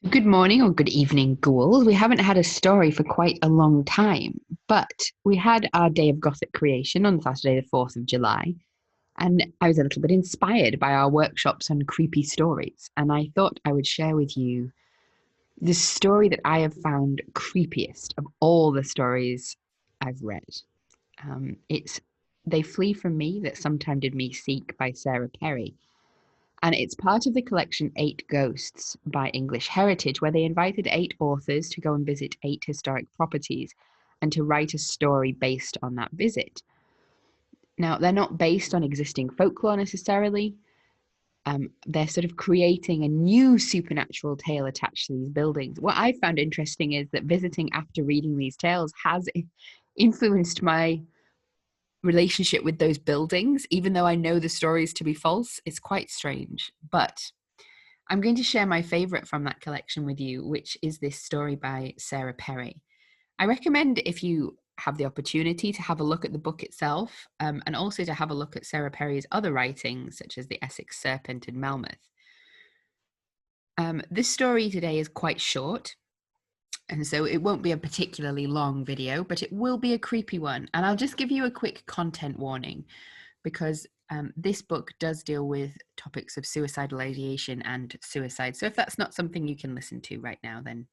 Good morning or good evening, ghouls. We haven't had a story for quite a long time, but we had our day of Gothic creation on Saturday, the 4th of July, and I was a little bit inspired by our workshops on creepy stories. And I thought I would share with you the story that I have found creepiest of all the stories I've read. It's They Flee From Me That Sometime Did Me Seek by Sarah Perry. And it's part of the collection Eight Ghosts by English Heritage, where they invited eight authors to go and visit eight historic properties and to write a story based on that visit. Now, they're not based on existing folklore necessarily. They're sort of creating a new supernatural tale attached to these buildings. What I found interesting is that visiting after reading these tales has influenced my relationship with those buildings, even though I know the stories to be false. It's quite strange. But I'm going to share my favorite from that collection with you, which is this story by Sarah Perry. I recommend, if you have the opportunity, to have a look at the book itself, and also to have a look at Sarah Perry's other writings, such as The Essex Serpent and Melmoth. This story today is quite short, and so it won't be a particularly long video, but it will be a creepy one. And I'll just give you a quick content warning, because this book does deal with topics of suicidal ideation and suicide. So if that's not something you can listen to right now, then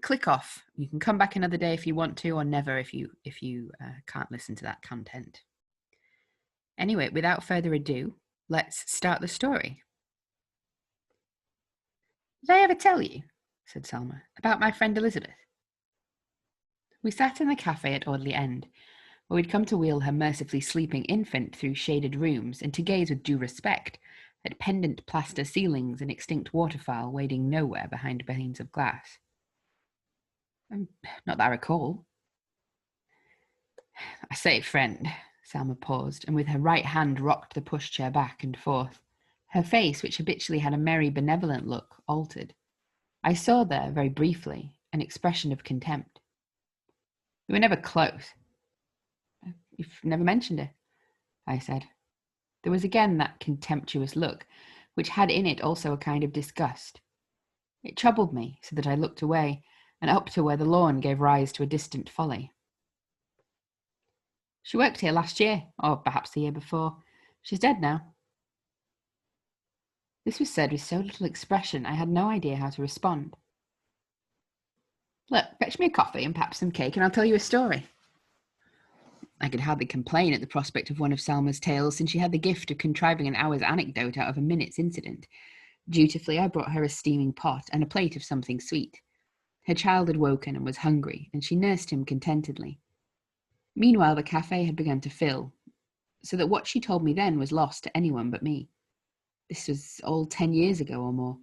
click off. You can come back another day if you want to, or never if you can't listen to that content. Anyway, without further ado, let's start the story. Did I ever tell you, said Selma, about my friend Elizabeth? We sat in the cafe at Audley End, where we'd come to wheel her mercifully sleeping infant through shaded rooms and to gaze with due respect at pendant plaster ceilings and extinct waterfowl wading nowhere behind panes of glass. Not that I recall. I say, friend, Salma paused, and with her right hand rocked the pushchair back and forth. Her face, which habitually had a merry, benevolent look, altered. I saw there, very briefly, an expression of contempt. We were never close. You've never mentioned her, I said. There was again that contemptuous look, which had in it also a kind of disgust. It troubled me, so that I looked away, and up to where the lawn gave rise to a distant folly. She worked here last year, or perhaps the year before. She's dead now. This was said with so little expression, I had no idea how to respond. Look, fetch me a coffee and perhaps some cake, and I'll tell you a story. I could hardly complain at the prospect of one of Salma's tales, since she had the gift of contriving an hour's anecdote out of a minute's incident. Dutifully, I brought her a steaming pot and a plate of something sweet. Her child had woken and was hungry, and she nursed him contentedly. Meanwhile, the cafe had begun to fill, so that what she told me then was lost to anyone but me. This was all 10 years ago or more.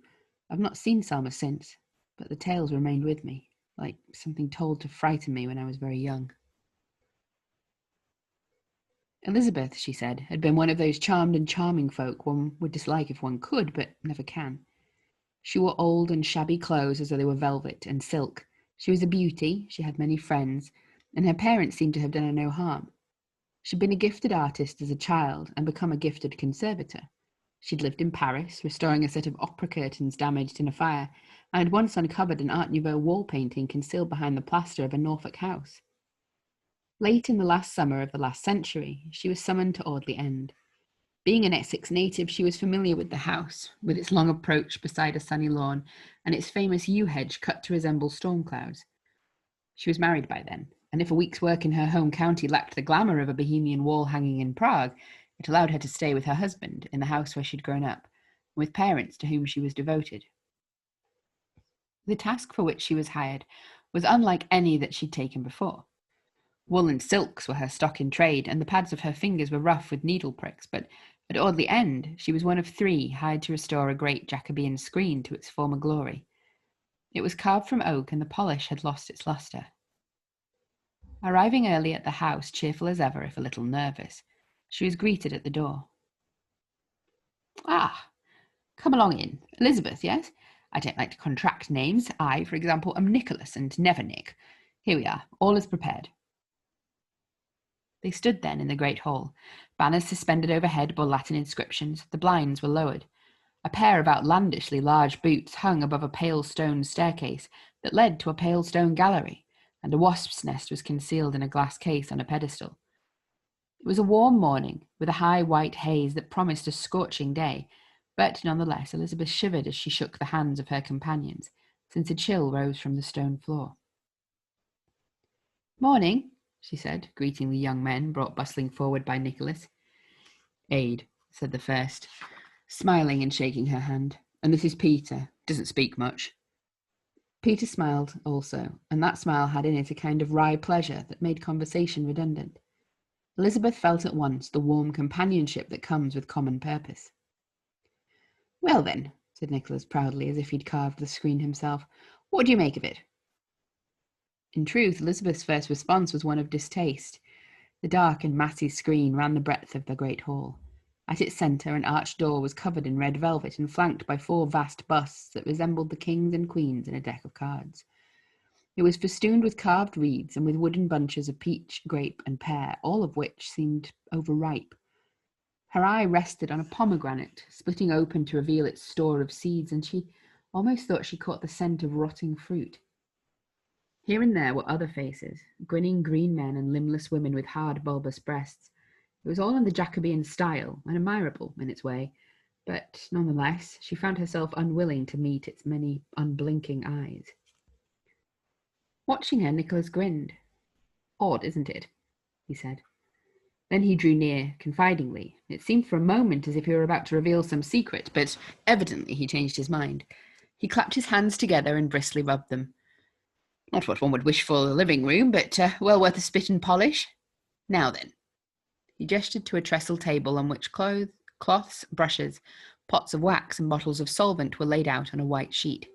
I've not seen Salma since, but the tales remained with me, like something told to frighten me when I was very young. Elizabeth, she said, had been one of those charmed and charming folk one would dislike if one could, but never can. She wore old and shabby clothes as though they were velvet and silk. She was a beauty, she had many friends, and her parents seemed to have done her no harm. She'd been a gifted artist as a child and become a gifted conservator. She'd lived in Paris, restoring a set of opera curtains damaged in a fire, and had once uncovered an Art Nouveau wall painting concealed behind the plaster of a Norfolk house. Late in the last summer of the last century, she was summoned to Audley End. Being an Essex native, she was familiar with the house, with its long approach beside a sunny lawn, and its famous yew hedge cut to resemble storm clouds. She was married by then, and if a week's work in her home county lacked the glamour of a Bohemian wall hanging in Prague, it allowed her to stay with her husband in the house where she'd grown up, with parents to whom she was devoted. The task for which she was hired was unlike any that she'd taken before. Wool and silks were her stock in trade, and the pads of her fingers were rough with needle pricks, but at Audley End she was one of three hired to restore a great Jacobean screen to its former glory. It was carved from oak, and the polish had lost its lustre. Arriving early at the house, cheerful as ever, if a little nervous, she was greeted at the door. Ah, come along in. Elizabeth, yes? I don't like to contract names. I, for example, am Nicholas and never Nick. Here we are. All is prepared. They stood then in the great hall. Banners suspended overhead bore Latin inscriptions. The blinds were lowered. A pair of outlandishly large boots hung above a pale stone staircase that led to a pale stone gallery, and a wasp's nest was concealed in a glass case on a pedestal. It was a warm morning, with a high white haze that promised a scorching day, but nonetheless Elizabeth shivered as she shook the hands of her companions, since a chill rose from the stone floor. "Morning," she said, greeting the young men brought bustling forward by Nicholas. "Aid," said the first, smiling and shaking her hand. "And this is Peter. Doesn't speak much." Peter smiled also, and that smile had in it a kind of wry pleasure that made conversation redundant. Elizabeth felt at once the warm companionship that comes with common purpose. "Well then," said Nicholas proudly, as if he'd carved the screen himself, "what do you make of it?" In truth, Elizabeth's first response was one of distaste. The dark and massy screen ran the breadth of the great hall. At its centre, an arched door was covered in red velvet and flanked by 4 vast busts that resembled the kings and queens in a deck of cards. It was festooned with carved reeds and with wooden bunches of peach, grape, and pear, all of which seemed overripe. Her eye rested on a pomegranate, splitting open to reveal its store of seeds, and she almost thought she caught the scent of rotting fruit. Here and there were other faces, grinning green men and limbless women with hard, bulbous breasts. It was all in the Jacobean style, and admirable in its way, but nonetheless she found herself unwilling to meet its many unblinking eyes. Watching her, Nicholas grinned. "Odd, isn't it?" he said. Then he drew near, confidingly. It seemed for a moment as if he were about to reveal some secret, but evidently he changed his mind. He clapped his hands together and briskly rubbed them. "Not what one would wish for a living room, but well worth a spit and polish. Now then." He gestured to a trestle table on which cloths, brushes, pots of wax, and bottles of solvent were laid out on a white sheet.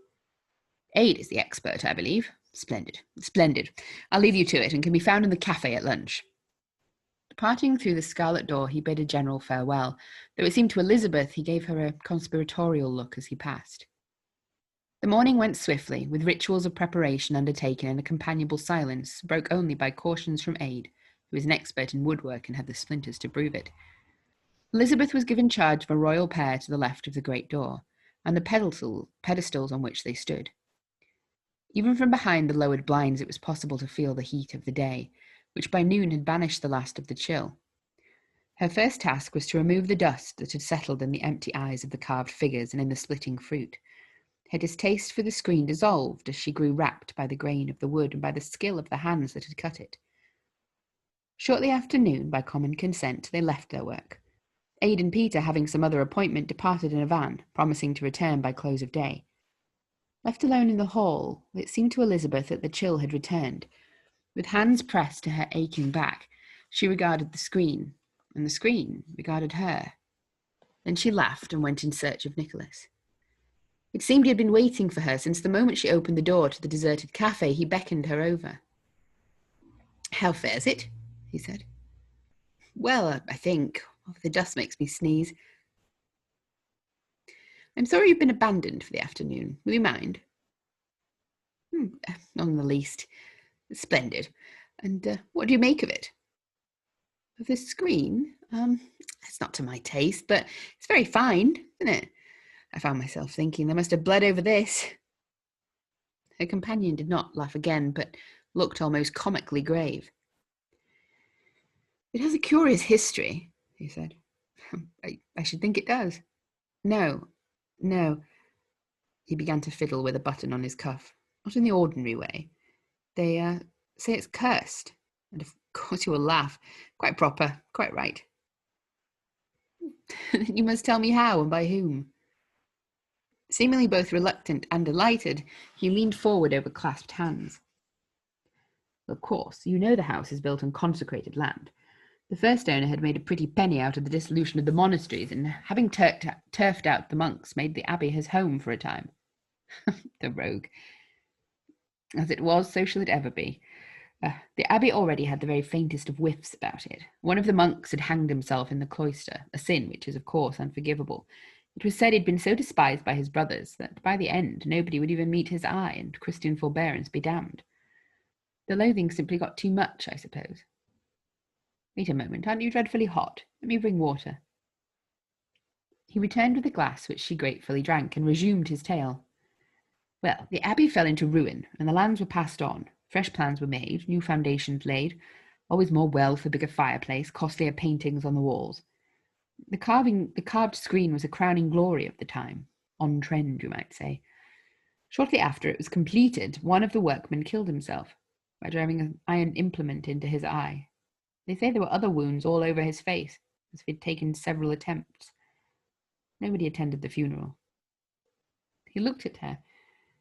"Aid is the expert, I believe. Splendid, splendid. I'll leave you to it, and can be found in the cafe at lunch." Departing through the scarlet door, he bid a general farewell, though it seemed to Elizabeth he gave her a conspiratorial look as he passed. The morning went swiftly, with rituals of preparation undertaken in a companionable silence, broke only by cautions from Aid, who was an expert in woodwork and had the splinters to prove it. Elizabeth was given charge of a royal pair to the left of the great door, and the pedestals on which they stood. Even from behind the lowered blinds it was possible to feel the heat of the day, which by noon had banished the last of the chill. Her first task was to remove the dust that had settled in the empty eyes of the carved figures and in the splitting fruit. Her distaste for the screen dissolved as she grew rapt by the grain of the wood and by the skill of the hands that had cut it. Shortly after noon, by common consent, they left their work. Aid and Peter, having some other appointment, departed in a van, promising to return by close of day. Left alone in the hall, it seemed to Elizabeth that the chill had returned. With hands pressed to her aching back, she regarded the screen, and the screen regarded her. Then she laughed and went in search of Nicholas. It seemed he had been waiting for her since the moment she opened the door to the deserted cafe. He beckoned her over. "How fares it?" he said. "Well, I think. The dust makes me sneeze." "I'm sorry you've been abandoned for the afternoon. Will you mind?" "Not in the least." "Splendid. And what do you make of it?" "Of the screen? It's not to my taste, but it's very fine, isn't it? I found myself thinking they must have bled over this." Her companion did not laugh again, but looked almost comically grave. "It has a curious history," he said. I should think it does." No. He began to fiddle with a button on his cuff. "Not in the ordinary way. They say it's cursed. And of course you will laugh. Quite proper, quite right." "You must tell me how and by whom." Seemingly both reluctant and delighted, he leaned forward over clasped hands. "Of course, you know the house is built on consecrated land. The first owner had made a pretty penny out of the dissolution of the monasteries, and having turfed out the monks, made the abbey his home for a time." The rogue. As it was, so shall it ever be. The abbey already had the very faintest of whiffs about it. One of the monks had hanged himself in the cloister, a sin which is, of course, unforgivable. It was said he had been so despised by his brothers that by the end nobody would even meet his eye, and Christian forbearance be damned. The loathing simply got too much, I suppose. Wait a moment, aren't you dreadfully hot? Let me bring water." He returned with a glass, which she gratefully drank, and resumed his tale. Well, the abbey fell into ruin, and the lands were passed on. Fresh plans were made, new foundations laid, always more wealth, a bigger fireplace, costlier paintings on the walls. The carved screen was a crowning glory of the time, on trend, you might say. Shortly after it was completed, one of the workmen killed himself by driving an iron implement into his eye. They say there were other wounds all over his face, as if he'd taken several attempts. Nobody attended the funeral. He looked at her,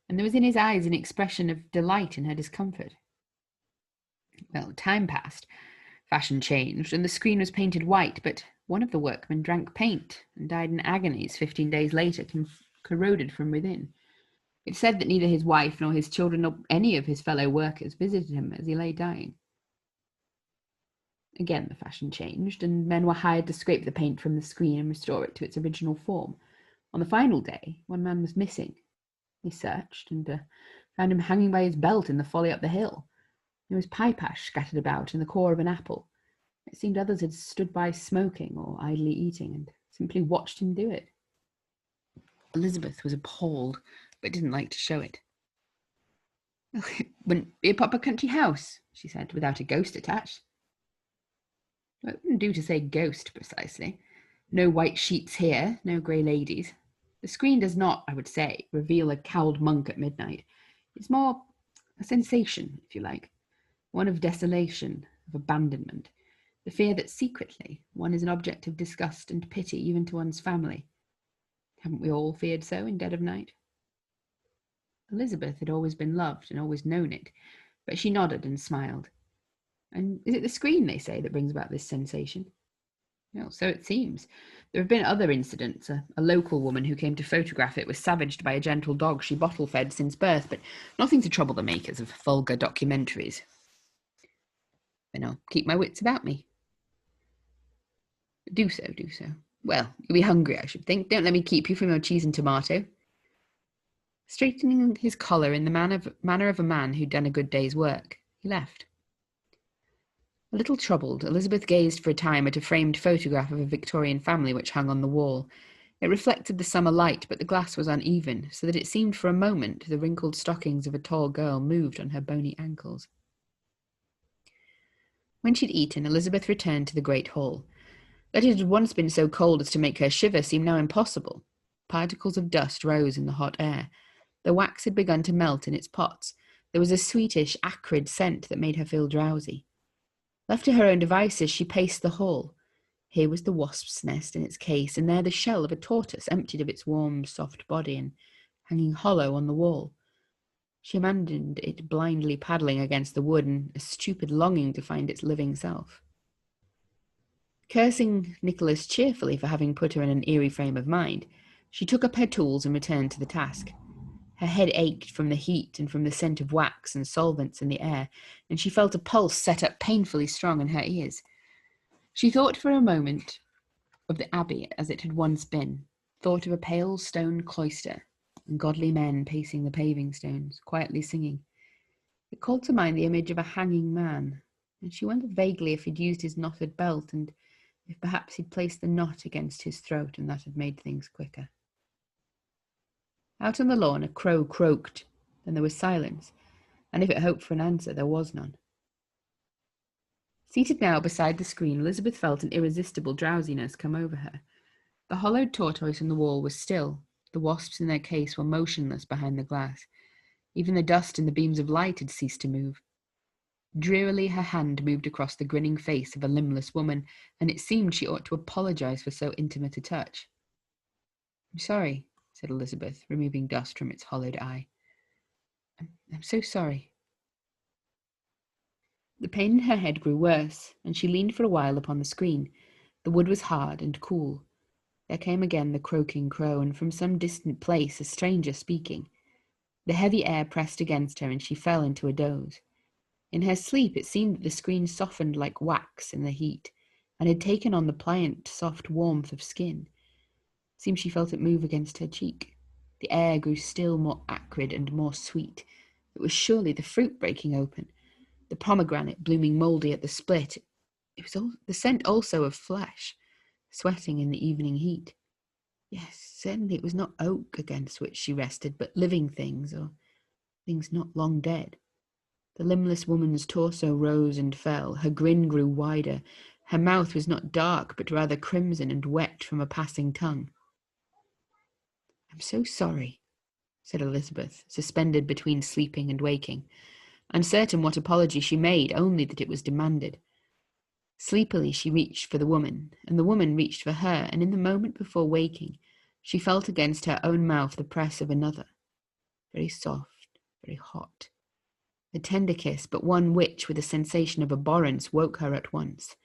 and there was in his eyes an expression of delight in her discomfort. Well, time passed, fashion changed, and the screen was painted white, but one of the workmen drank paint and died in agonies 15 days later, corroded from within. It's said that neither his wife nor his children nor any of his fellow workers visited him as he lay dying. Again, the fashion changed, and men were hired to scrape the paint from the screen and restore it to its original form. On the final day, one man was missing. They searched and found him hanging by his belt in the folly up the hill. There was pipe ash scattered about in the core of an apple. It seemed others had stood by smoking or idly eating and simply watched him do it. Elizabeth was appalled, but didn't like to show it. It wouldn't be a proper country house, she said, without a ghost attached. Well, it wouldn't do to say ghost precisely. No white sheets here, no grey ladies. The screen does not, I would say, reveal a cowled monk at midnight. It's more a sensation, if you like, one of desolation, of abandonment, the fear that secretly one is an object of disgust and pity even to one's family. Haven't we all feared so in dead of night? Elizabeth had always been loved and always known it, but she nodded and smiled. And is it the screen, they say, that brings about this sensation? Well, so it seems. There have been other incidents. A local woman who came to photograph it was savaged by a gentle dog she bottle-fed since birth, but nothing to trouble the makers of vulgar documentaries. Then I'll keep my wits about me. Do so, do so. Well, you'll be hungry, I should think. Don't let me keep you from your cheese and tomato. Straightening his collar in the manner of a man who'd done a good day's work, he left. A little troubled, Elizabeth gazed for a time at a framed photograph of a Victorian family which hung on the wall. It reflected the summer light, but the glass was uneven, so that it seemed for a moment the wrinkled stockings of a tall girl moved on her bony ankles. When she'd eaten, Elizabeth returned to the great hall. That it had once been so cold as to make her shiver seemed now impossible. Particles of dust rose in the hot air. The wax had begun to melt in its pots. There was a sweetish, acrid scent that made her feel drowsy. Left to her own devices, she paced the hall. Here was the wasp's nest in its case, and there the shell of a tortoise, emptied of its warm, soft body and hanging hollow on the wall. She imagined it blindly paddling against the wood, and a stupid longing to find its living self. Cursing Nicholas cheerfully for having put her in an eerie frame of mind, she took up her tools and returned to the task. Her head ached from the heat and from the scent of wax and solvents in the air, and she felt a pulse set up painfully strong in her ears. She thought for a moment of the abbey as it had once been, thought of a pale stone cloister and godly men pacing the paving stones, quietly singing. It called to mind the image of a hanging man, and she wondered vaguely if he'd used his knotted belt and if perhaps he'd placed the knot against his throat and that had made things quicker. Out on the lawn, a crow croaked. Then there was silence, and if it hoped for an answer, there was none. Seated now beside the screen, Elizabeth felt an irresistible drowsiness come over her. The hollowed tortoise on the wall was still. The wasps in their case were motionless behind the glass. Even the dust and the beams of light had ceased to move. Drearily her hand moved across the grinning face of a limbless woman, and it seemed she ought to apologize for so intimate a touch. "I'm sorry," said Elizabeth, removing dust from its hollowed eye. I'm so sorry." The pain in her head grew worse, and she leaned for a while upon the screen. The wood was hard and cool. There came again the croaking crow, and from some distant place a stranger speaking. The heavy air pressed against her, and she fell into a doze. In her sleep it seemed that the screen softened like wax in the heat, and had taken on the pliant, soft warmth of skin. It seemed she felt it move against her cheek. The air grew still more acrid and more sweet. It was surely the fruit breaking open, the pomegranate blooming mouldy at the split. It was the scent also of flesh, sweating in the evening heat. Yes, certainly it was not oak against which she rested, but living things, or things not long dead. The limbless woman's torso rose and fell. Her grin grew wider. Her mouth was not dark, but rather crimson and wet from a passing tongue. "I'm so sorry," said Elizabeth, suspended between sleeping and waking, uncertain what apology she made, only that it was demanded. Sleepily she reached for the woman, and the woman reached for her, and in the moment before waking, she felt against her own mouth the press of another, very soft, very hot. A tender kiss, but one which, with a sensation of abhorrence, woke her at once.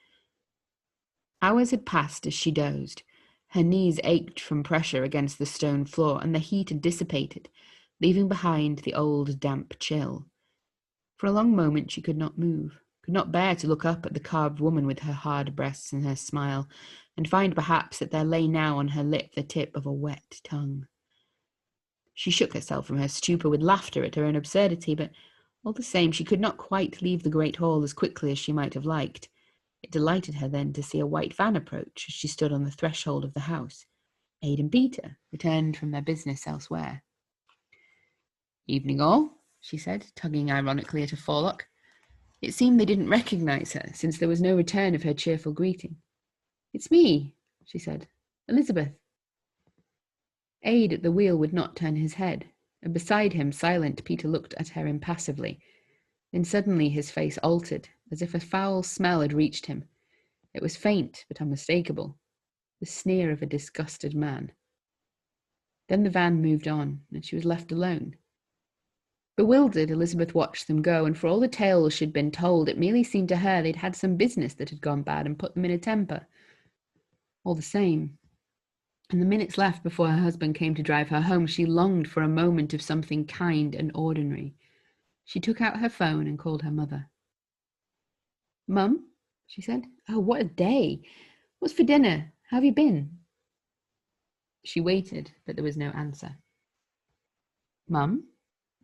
Hours had passed as she dozed. Her knees ached from pressure against the stone floor, and the heat had dissipated, leaving behind the old damp chill. For a long moment she could not move, could not bear to look up at the carved woman with her hard breasts and her smile, and find perhaps that there lay now on her lip the tip of a wet tongue. She shook herself from her stupor with laughter at her own absurdity, but all the same she could not quite leave the great hall as quickly as she might have liked. It delighted her then to see a white van approach as she stood on the threshold of the house. Aid and Peter returned from their business elsewhere. "Evening all," she said, tugging ironically at a forelock. It seemed they didn't recognize her, since there was no return of her cheerful greeting. "It's me," she said. "Elizabeth." Aid at the wheel would not turn his head, and beside him, silent, Peter looked at her impassively. Then suddenly his face altered, as if a foul smell had reached him. It was faint, but unmistakable, the sneer of a disgusted man. Then the van moved on, and she was left alone. Bewildered, Elizabeth watched them go, and for all the tales she'd been told, it merely seemed to her they'd had some business that had gone bad and put them in a temper. All the same, in the minutes left before her husband came to drive her home, she longed for a moment of something kind and ordinary. She took out her phone and called her mother. "Mum," she said. "Oh, what a day! What's for dinner? How have you been?" She waited, but there was no answer. "Mum,"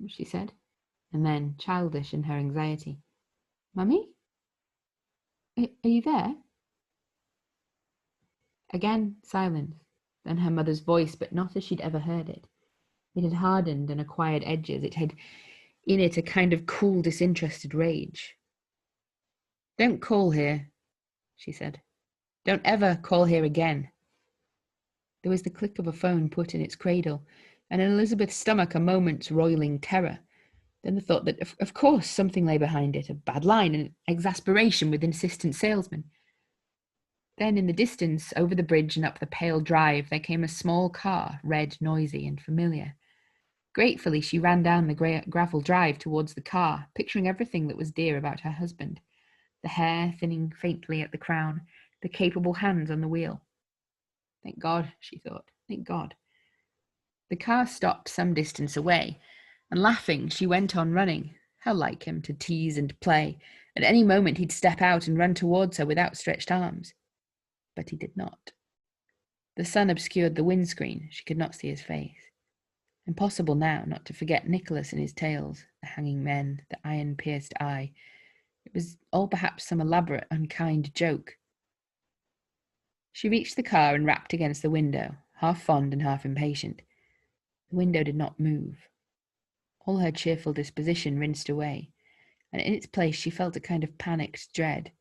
she said, and then, childish in her anxiety, "Mummy? Are you there?" Again silence, then her mother's voice, but not as she'd ever heard it. It had hardened and acquired edges. It had in it a kind of cool, disinterested rage. "Don't call here," she said. "Don't ever call here again." There was the click of a phone put in its cradle, and in Elizabeth's stomach a moment's roiling terror. Then the thought that, of course, something lay behind it, a bad line, and exasperation with insistent salesmen. Then, in the distance, over the bridge and up the pale drive, there came a small car, red, noisy, and familiar. Gratefully, she ran down the gravel drive towards the car, picturing everything that was dear about her husband. The hair thinning faintly at the crown, the capable hands on the wheel. Thank God, she thought. Thank God. The car stopped some distance away, and laughing, she went on running. How like him to tease and play. At any moment he'd step out and run towards her with outstretched arms. But he did not. The sun obscured the windscreen. She could not see his face. Impossible now not to forget Nicholas and his tales, the hanging men, the iron-pierced eye. It was all perhaps some elaborate, unkind joke. She reached the car and rapped against the window, half fond and half impatient. The window did not move. All her cheerful disposition rinsed away, and in its place she felt a kind of panicked dread.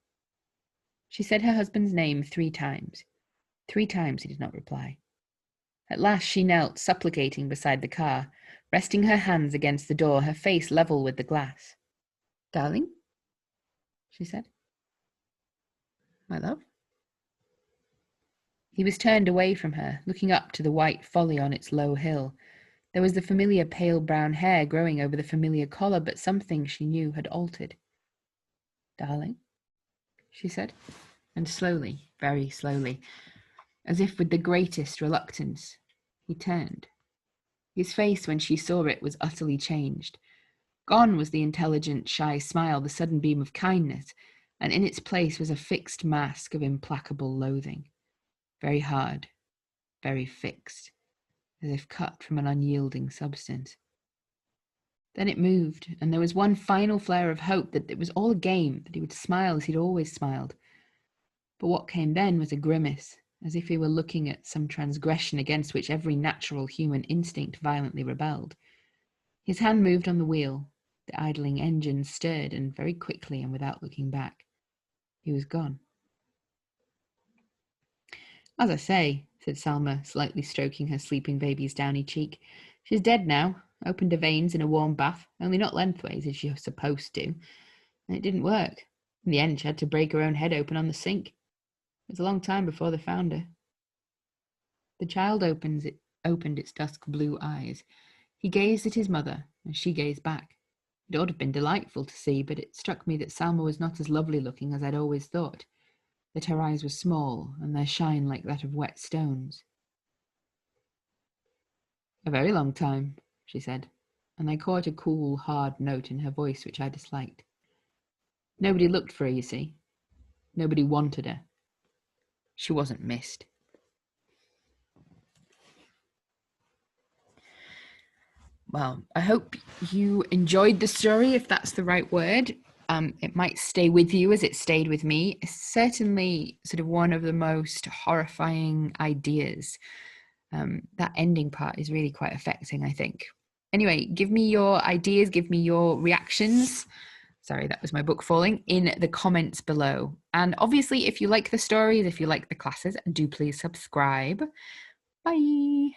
She said her husband's name 3 times. 3 times he did not reply. At last she knelt, supplicating beside the car, resting her hands against the door, her face level with the glass. "Darling," she said. "My love?" He was turned away from her, looking up to the white folly on its low hill. There was the familiar pale brown hair growing over the familiar collar, but something she knew had altered. "Darling," she said, and slowly, very slowly, as if with the greatest reluctance, he turned. His face, when she saw it, was utterly changed. Gone was the intelligent, shy smile, the sudden beam of kindness, and in its place was a fixed mask of implacable loathing. Very hard, very fixed, as if cut from an unyielding substance. Then it moved, and there was one final flare of hope that it was all a game, that he would smile as he'd always smiled. But what came then was a grimace, as if he were looking at some transgression against which every natural human instinct violently rebelled. His hand moved on the wheel. The idling engine stirred, and very quickly and without looking back, he was gone. "As I say," said Salma, slightly stroking her sleeping baby's downy cheek, "she's dead now. Opened her veins in a warm bath, only not lengthways as you're supposed to. And it didn't work. In the end, she had to break her own head open on the sink. It was a long time before they found her." The child opened its dusk blue eyes. He gazed at his mother, and she gazed back. It ought to have been delightful to see, but it struck me that Salma was not as lovely looking as I'd always thought, that her eyes were small, and their shine like that of wet stones. "A very long time," she said, and I caught a cool, hard note in her voice which I disliked. "Nobody looked for her, you see. Nobody wanted her. She wasn't missed." Well, I hope you enjoyed the story, if that's the right word. It might stay with you as it stayed with me. It's certainly sort of one of the most horrifying ideas. That ending part is really quite affecting, I think. Anyway, give me your ideas, give me your reactions. Sorry, that was my book falling, in the comments below. And obviously, if you like the stories, if you like the classes, do please subscribe. Bye.